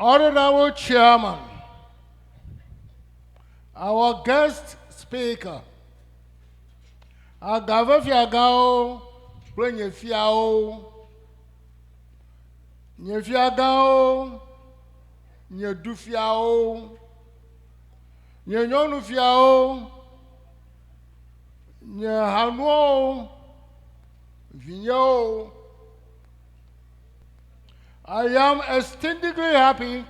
Honorable Chairman, our guest speaker, Agavafiagao, Brenyefiao, Nyefiagao, Nyedufiao, Nyenyonufiao, Nyehanuo, Vigno. I am exceedingly happy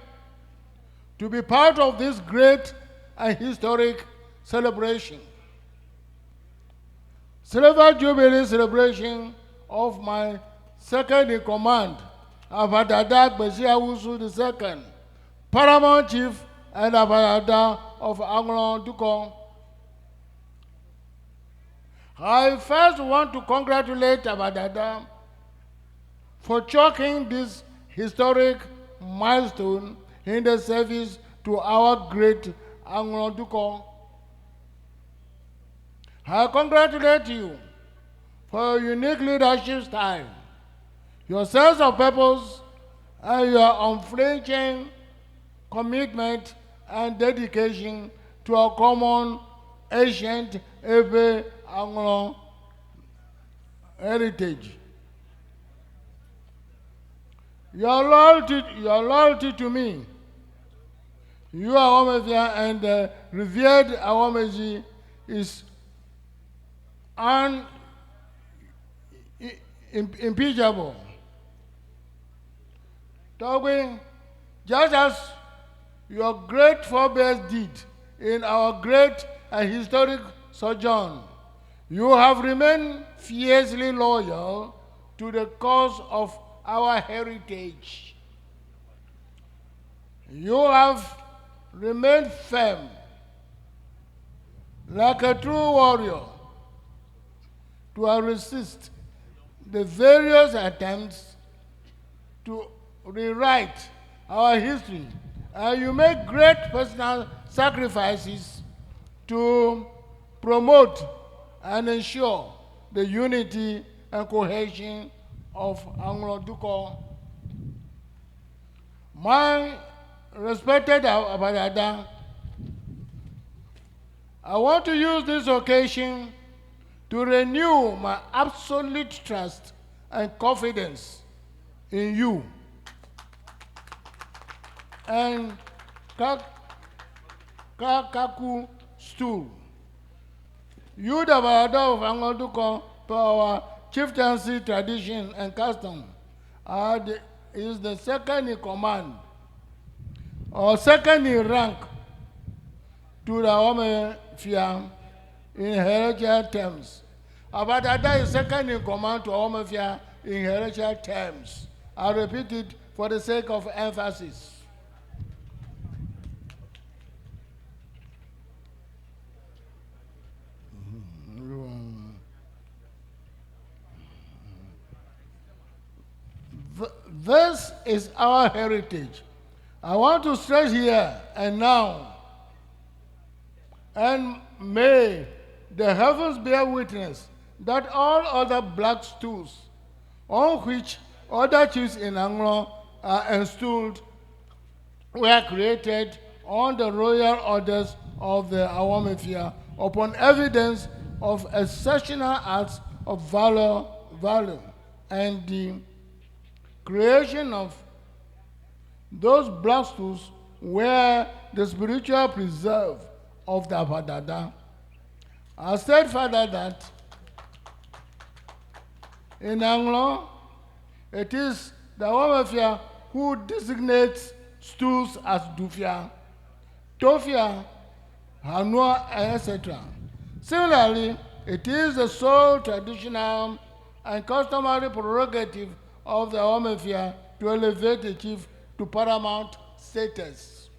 to be part of this great and historic celebration. Silver Jubilee celebration of my second in command, Abadadak Besiawusu II, Paramount Chief and Abadada of Anlo Dukor. I first want to congratulate Abadada for chalking this historic milestone in the service to our great Anlo Dukor. I congratulate you for your unique leadership style, your sense of purpose, and your unflinching commitment and dedication to our common ancient Ebe Anglo heritage. Your loyalty to me, you Awamefia and the revered Awameji, is unimpeachable. Togbui, just as your great forebears did in our great and historic sojourn, you have remained fiercely loyal to the cause of our heritage. You have remained firm, like a true warrior, to resist the various attempts to rewrite our history, and you make great personal sacrifices to promote and ensure the unity and cohesion of Anlo Dukor. My respected Abadada, I want to use this occasion to renew my absolute trust and confidence in you and Kakaku Stool. You, the Abadada of Anlo Dukor, for our chieftaincy tradition and custom, is the second in command or second in rank to the Awamefia in hierarchical terms. Abadada is second in command to Awamefia in hierarchical terms. I repeat it for the sake of emphasis. This is our heritage. I want to stress here and now, and may the heavens bear witness that all other black stools on which other chiefs in Anglo are installed were created on the royal orders of the Awamefia upon evidence of exceptional acts of valor, and the creation of those black stools were the spiritual preserve of the Abadada. I said further that in Anglo, it is the Awamefia who designates stools as Dufia, Tofia, Hanua, etc. Similarly, it is the sole traditional and customary prerogative of the Awamefia to elevate the chief to paramount status.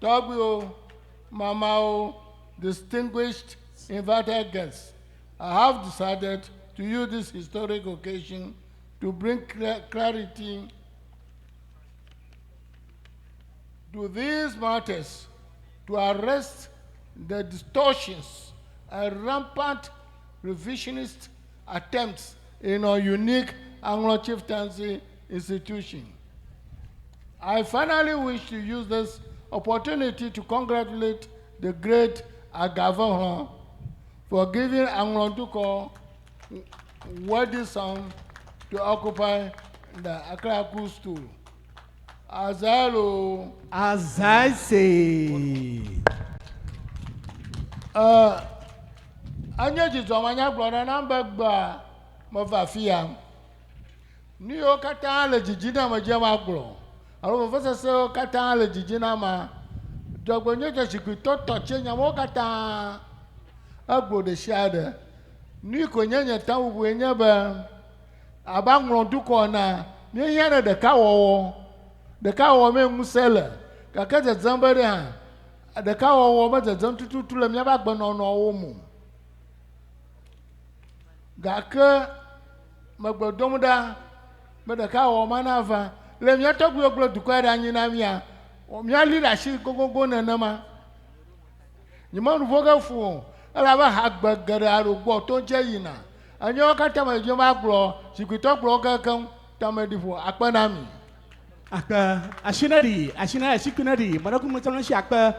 Togbui, Mamao, distinguished invited guests, I have decided to use this historic occasion to bring clarity to these matters, to arrest the distortions and rampant revisionist attempts in our unique Anglo chieftaincy institution. I finally wish to use this opportunity to congratulate the great Agavon for giving Anlo Dukor worthy son to occupy the Akraku stool. As I say, anya jizomanya brother number ba mafafia. Ni o kata le jijina majama glo. Alo fasa se o kata le jijina ma. Dogbonyo je shikuto toche nyamo kata agbo de shade. Ni ko nyanya tawu buenya ba Anlo Dukor na ni yana de kawo. The cow me musela. Kaka zambere ha. The cow ma zantutu le miaba gbono no omu. Gaka magbodomda me the cow ma na va. Le mi Togbui oglo Dukor anyi na mia. O mi leadership gogogo na na ma. Nyima nu voga fu. Ala ba hagbagare arugbo to je yina. Anyo kata ma je ma glo, sikuto glo kankan tamedifu akpanami. Aka ashinari, ashikunari, manaku mutalon shi aka